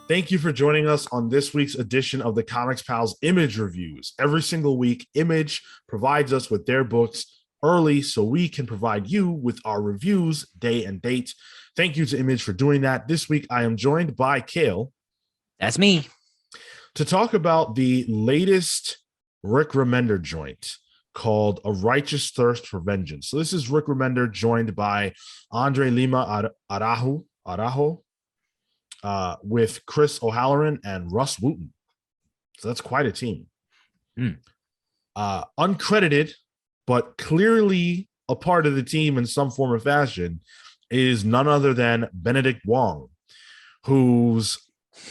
Thank you for joining us on this week's edition of the Comics Pals Image Reviews. Every single week, Image provides us with their books early so we can provide you with our reviews day and date. Thank you to Image for doing that. This week, I am joined by Cale. That's me. To talk about the latest Rick Remender joint called A Righteous Thirst for Vengeance. So this is Rick Remender joined by André Lima Araújo, with Chris O'Halloran and Russ Wooton. So that's quite a team. Uncredited, but clearly a part of the team in some form or fashion is none other than Benedict Wong, whose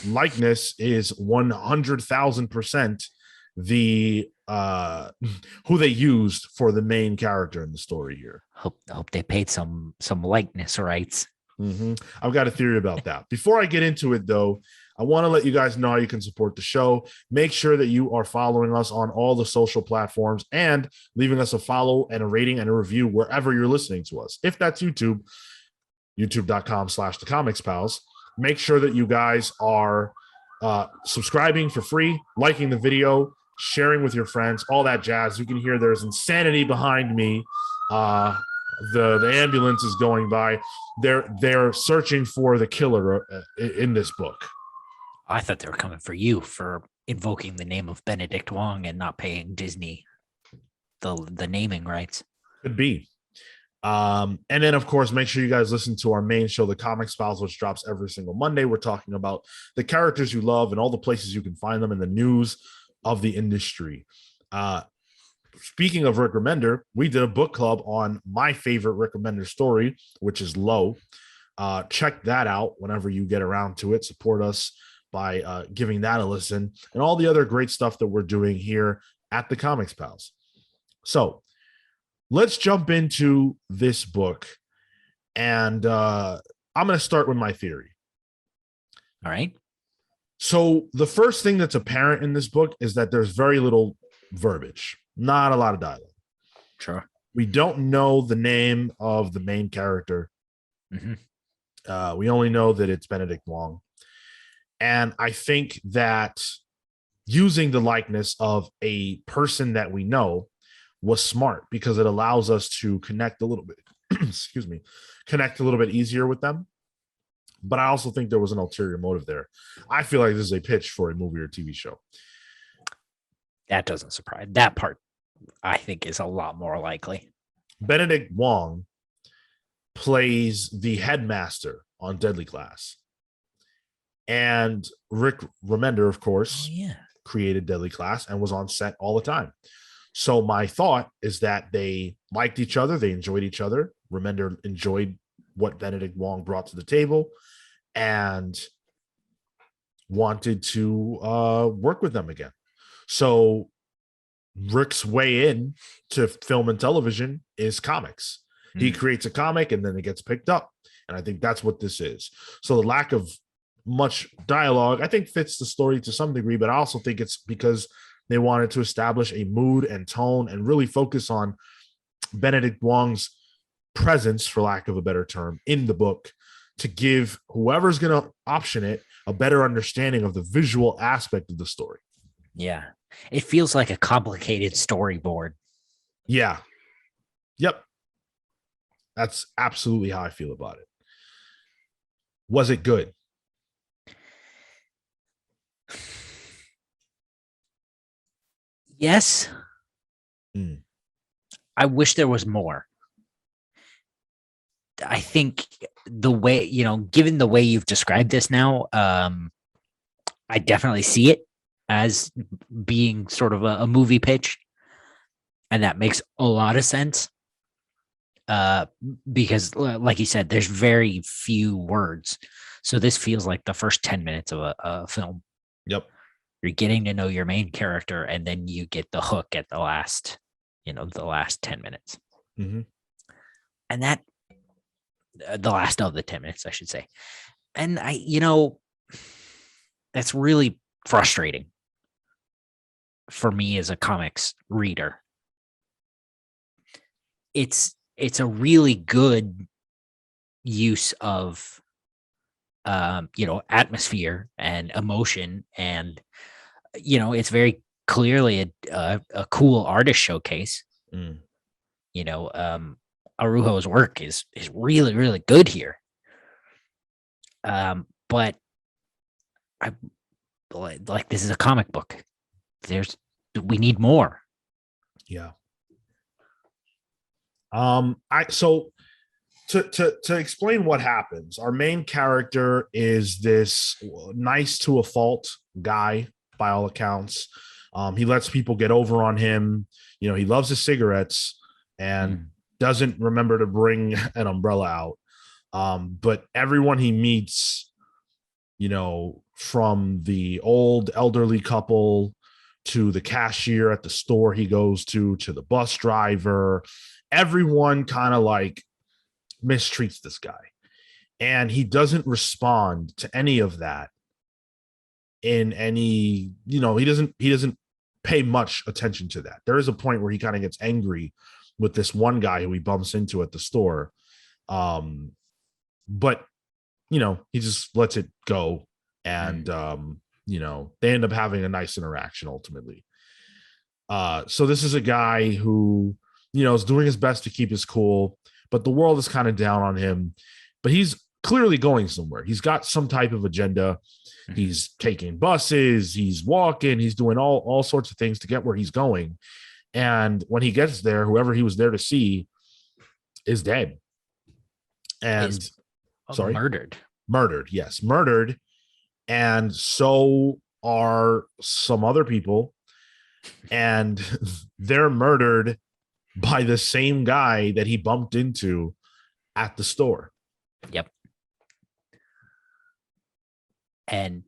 likeness is 100,000% the who they used for the main character in the story here. Hope they paid some likeness rights. I've got a theory about that. Before I get into it, though, I want to let you guys know how you can support the show. Make sure that you are following us on all the social platforms and leaving us a follow and a rating and a review wherever you're listening to us. If that's YouTube, youtube.com/thecomicspals. Make sure that you guys are subscribing for free, liking the video, sharing with your friends, all that jazz. You can hear there's insanity behind me. The ambulance is going by. They're searching for the killer in this book. I thought they were coming for you for invoking the name of Benedict Wong and not paying Disney the naming rights. Could be. And then, of course, make sure you guys listen to our main show, The Comics Files, which drops every single Monday. We're talking about the characters you love and all the places you can find them in the news of the industry. Speaking of Rick Remender, we did a book club on my favorite Rick Remender story, which is Low. Check that out whenever you get around to it. Support us by giving that a listen and all the other great stuff that we're doing here at the Comics Pals. So let's jump into this book. And I'm going to start with my theory. All right. So the first thing that's apparent in this book is that there's very little verbiage. Not a lot of dialogue. Sure. We don't know the name of the main character. We only know that it's Benedict Wong. And I think that using the likeness of a person that we know was smart because it allows us to connect a little bit, connect a little bit easier with them. But I also think there was an ulterior motive there. I feel like this is a pitch for a movie or TV show. That doesn't surprise. That part, I think, is a lot more likely. Benedict Wong plays the headmaster on Deadly Class. And Rick Remender, of course, created Deadly Class and was on set all the time. So my thought is that they liked each other. They enjoyed each other. Remender enjoyed what Benedict Wong brought to the table and wanted to work with them again. So Rick's way in to film and television is comics. He creates a comic and then it gets picked up. And I think that's what this is. So the lack of much dialogue, I think, fits the story to some degree, but I also think it's because they wanted to establish a mood and tone and really focus on Benedict Wong's presence, for lack of a better term, in the book to give whoever's going to option it a better understanding of the visual aspect of the story. Yeah. It feels like a complicated storyboard. Yeah. Yep. That's absolutely how I feel about it. Was it good? Yes. I wish there was more. I think the way, given the way you've described this now, I definitely see it as being sort of a movie pitch. And that makes a lot of sense. Because like you said, there's very few words. So this feels like the first 10 minutes of a film. Yep. You're getting to know your main character, and then you get the hook at the last 10 minutes. And that, the last of the 10 minutes, I should say. And that's really frustrating for me as a comics reader. It's a really good use of atmosphere and emotion, and it's very clearly a cool artist showcase. Mm. Araújo's work is really, really good here. But I like this is a comic book. We need more. Yeah. So to explain what happens, our main character is this nice to a fault guy by all accounts. He lets people get over on him. He loves his cigarettes and doesn't remember to bring an umbrella out. But everyone he meets, from the old elderly couple to the cashier at the store he goes to the bus driver, everyone kind of like mistreats this guy. And he doesn't respond to any of that in any, he doesn't pay much attention to that. There is a point where he kind of gets angry with this one guy who he bumps into at the store. But he just lets it go. And, they end up having a nice interaction ultimately. So this is a guy who, is doing his best to keep his cool, but the world is kind of down on him. But he's clearly going somewhere. He's got some type of agenda. He's taking buses, he's walking, he's doing all sorts of things to get where he's going. And when he gets there, whoever he was there to see is dead. And murdered. Yes. Murdered. And so are some other people. And they're murdered by the same guy that he bumped into at the store. Yep. And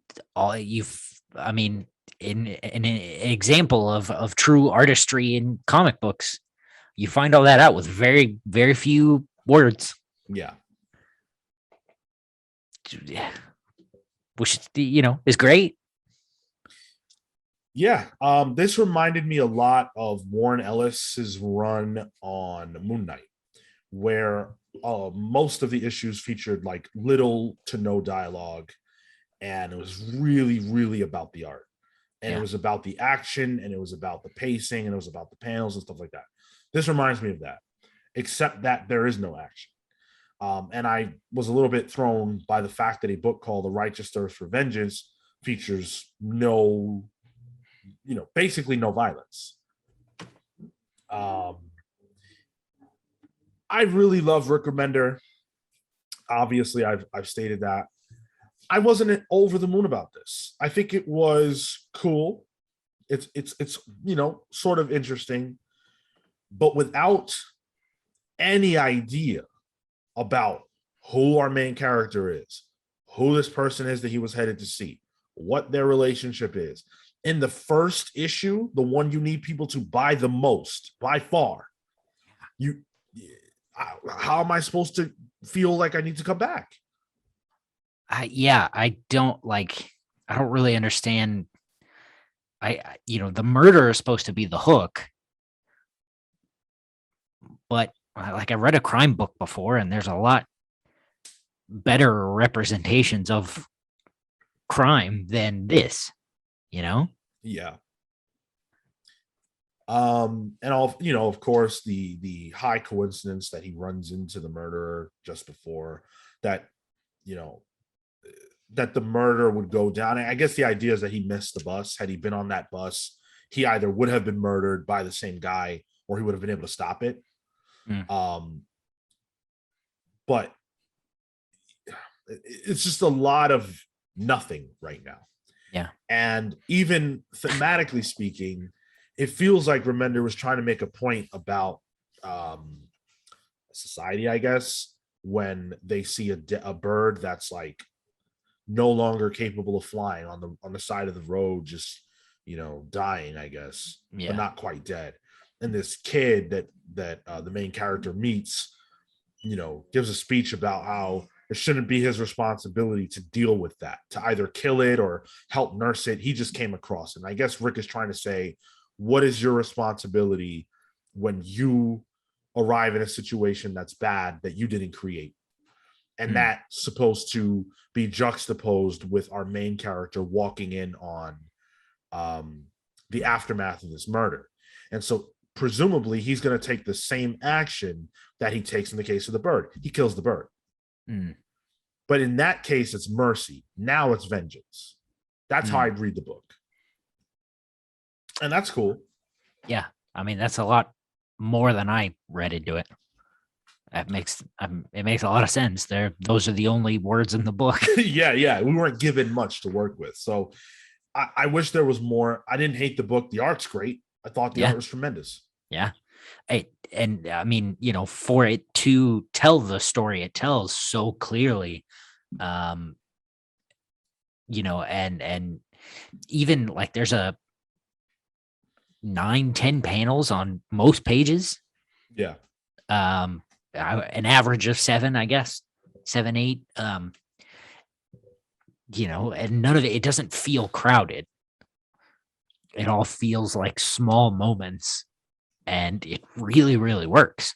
in an example of true artistry in comic books, you find all that out with very, very few words. Yeah. Which, is great. Yeah. This reminded me a lot of Warren Ellis's run on Moon Knight, where most of the issues featured like little to no dialogue. And it was really, really about the art. And it was about the action, and it was about the pacing, and it was about the panels and stuff like that. This reminds me of that, except that there is no action. And I was a little bit thrown by the fact that a book called The Righteous Thirst for Vengeance features basically no violence. I really love Rick Remender. Obviously, I've stated that. I wasn't over the moon about this. I think it was cool. It's sort of interesting, but without any idea about who our main character is, who this person is that he was headed to see, what their relationship is. In the first issue, the one you need people to buy the most, by far, how am I supposed to feel like I need to come back? I don't really understand. The murder is supposed to be the hook, but I read a crime book before, and there's a lot better representations of crime than this, Yeah. And of course, the high coincidence that he runs into the murderer just before that, that the murder would go down. I guess the idea is that he missed the bus. Had he been on that bus, he either would have been murdered by the same guy, or he would have been able to stop it. But it's just a lot of nothing right now. Yeah. And even thematically speaking, it feels like Remender was trying to make a point about society, I guess, when they see a bird that's like no longer capable of flying on the side of the road, just dying, I guess, but not quite dead. And this kid that the main character meets, gives a speech about how it shouldn't be his responsibility to deal with that, to either kill it or help nurse it. He just came across it. And I guess Rick is trying to say, what is your responsibility when you arrive in a situation that's bad that you didn't create? and that's supposed to be juxtaposed with our main character walking in on the aftermath of this murder. And so presumably he's going to take the same action that he takes in the case of the bird. He kills the bird. But in that case, it's mercy. Now it's vengeance. That's how I'd read the book. And that's cool. Yeah. I mean, that's a lot more than I read into it. It makes a lot of sense. Those are the only words in the book. Yeah. We weren't given much to work with. So I wish there was more. I didn't hate the book. The art's great. I thought the art was tremendous. Yeah. And I mean, for it to tell the story it tells so clearly, and even like there's a 9-10 panels on most pages. Yeah. An average of 7, I guess, 7-8. And none of it doesn't feel crowded. It all feels like small moments, and it really, really works.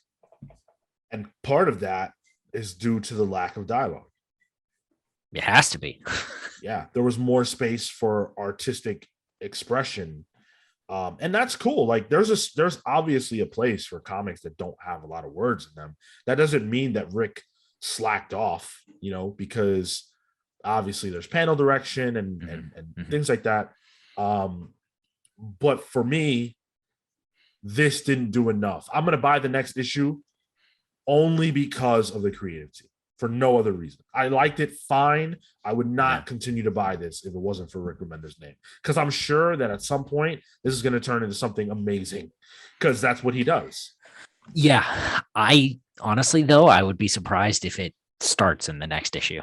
And part of that is due to the lack of dialogue. It has to be. Yeah, there was more space for artistic expression. And that's cool. Like there's obviously a place for comics that don't have a lot of words in them. That doesn't mean that Rick slacked off, because obviously there's panel direction and things like that. But for me, this didn't do enough. I'm going to buy the next issue only because of the creative team, for no other reason. I liked it fine. I would not continue to buy this if it wasn't for Rick Remender's name, because I'm sure that at some point this is going to turn into something amazing, because that's what he does. Yeah. I honestly, though, I would be surprised if it starts in the next issue.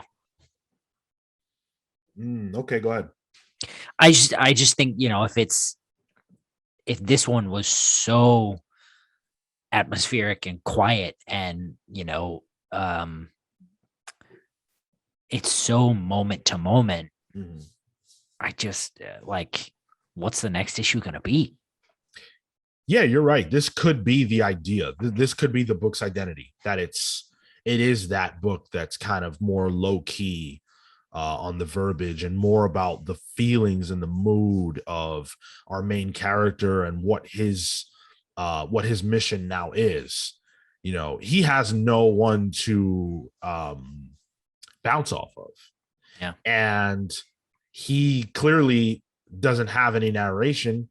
Okay, go ahead. I just think, if this one was so atmospheric and quiet and, it's so moment to moment, I just what's the next issue going to be? Yeah, you're right. This could be the idea. This could be the book's identity, that it is that book that's kind of more low key on the verbiage and more about the feelings and the mood of our main character and what his mission now is. He has no one to bounce off of. Yeah. And he clearly doesn't have any narration.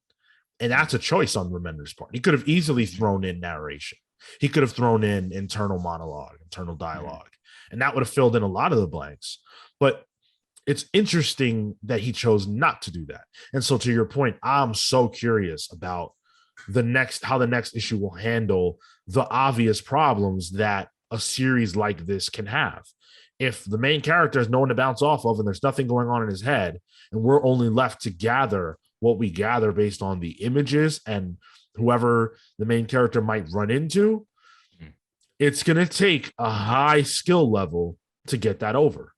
And that's a choice on Remender's part. He could have easily thrown in narration. He could have thrown in internal monologue, internal dialogue, and that would have filled in a lot of the blanks. But it's interesting that he chose not to do that. And so to your point, I'm so curious about how the next issue will handle the obvious problems that a series like this can have. If the main character has no one to bounce off of and there's nothing going on in his head, and we're only left to gather what we gather based on the images and whoever the main character might run into, it's going to take a high skill level to get that over.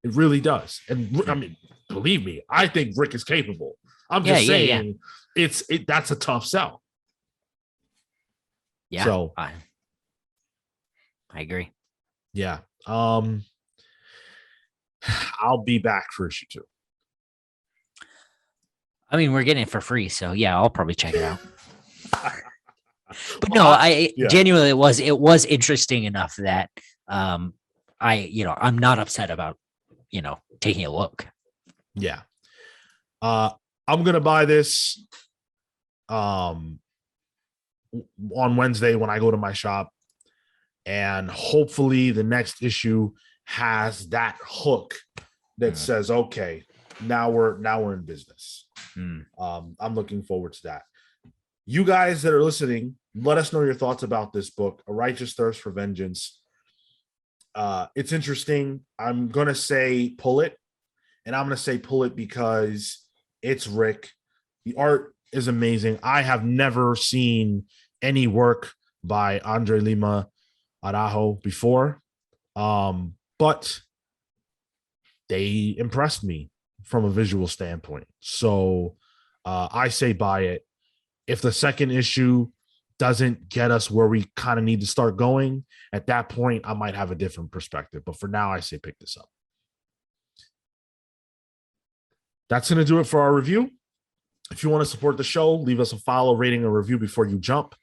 It really does. And I mean, believe me, I think Rick is capable. I'm just saying that's a tough sell. Yeah. So I agree. Yeah. I'll be back for issue 2. I mean, we're getting it for free, so yeah, I'll probably check it out. But no, genuinely, it was interesting enough that I'm not upset about taking a look. Yeah. I'm gonna buy this on Wednesday when I go to my shop, and hopefully the next issue has that hook that says, okay, now we're in business. I'm looking forward to that. You guys that are listening, let us know your thoughts about this book, A Righteous Thirst for Vengeance. It's interesting. I'm going to say pull it, and I'm going to say pull it because it's Rick. The art is amazing. I have never seen any work by André Lima Araújo before, but they impressed me from a visual standpoint. So I say buy it. If the second issue doesn't get us where we kind of need to start going, at that point, I might have a different perspective. But for now, I say pick this up. That's going to do it for our review. If you want to support the show, leave us a follow, rating, a review before you jump.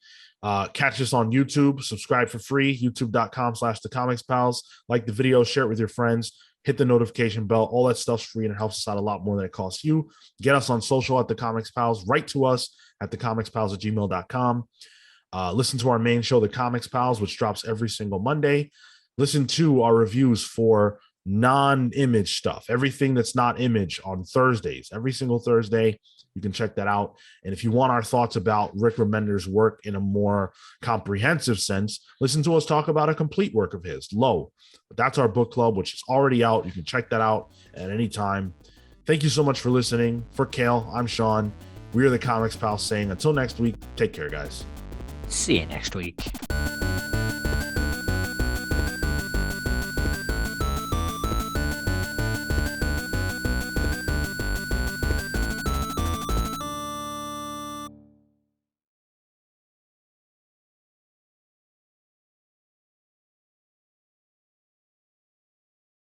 Catch us on YouTube. Subscribe for free, youtube.com/thecomicspals. Like the video, share it with your friends. Hit the notification bell. All that stuff's free and it helps us out a lot more than it costs you. Get us on social at The Comics Pals. Write to us at thecomicspals@gmail.com. Listen to our main show, The Comics Pals, which drops every single Monday. Listen to our reviews for non-image stuff, everything that's not image on Thursdays, every single Thursday. You can check that out. And if you want our thoughts about Rick Remender's work in a more comprehensive sense, listen to us talk about a complete work of his, Low. But that's our book club, which is already out. You can check that out at any time. Thank you so much for listening. For Cale, I'm Sean. We are the Comics Pals saying until next week, take care, guys. See you next week.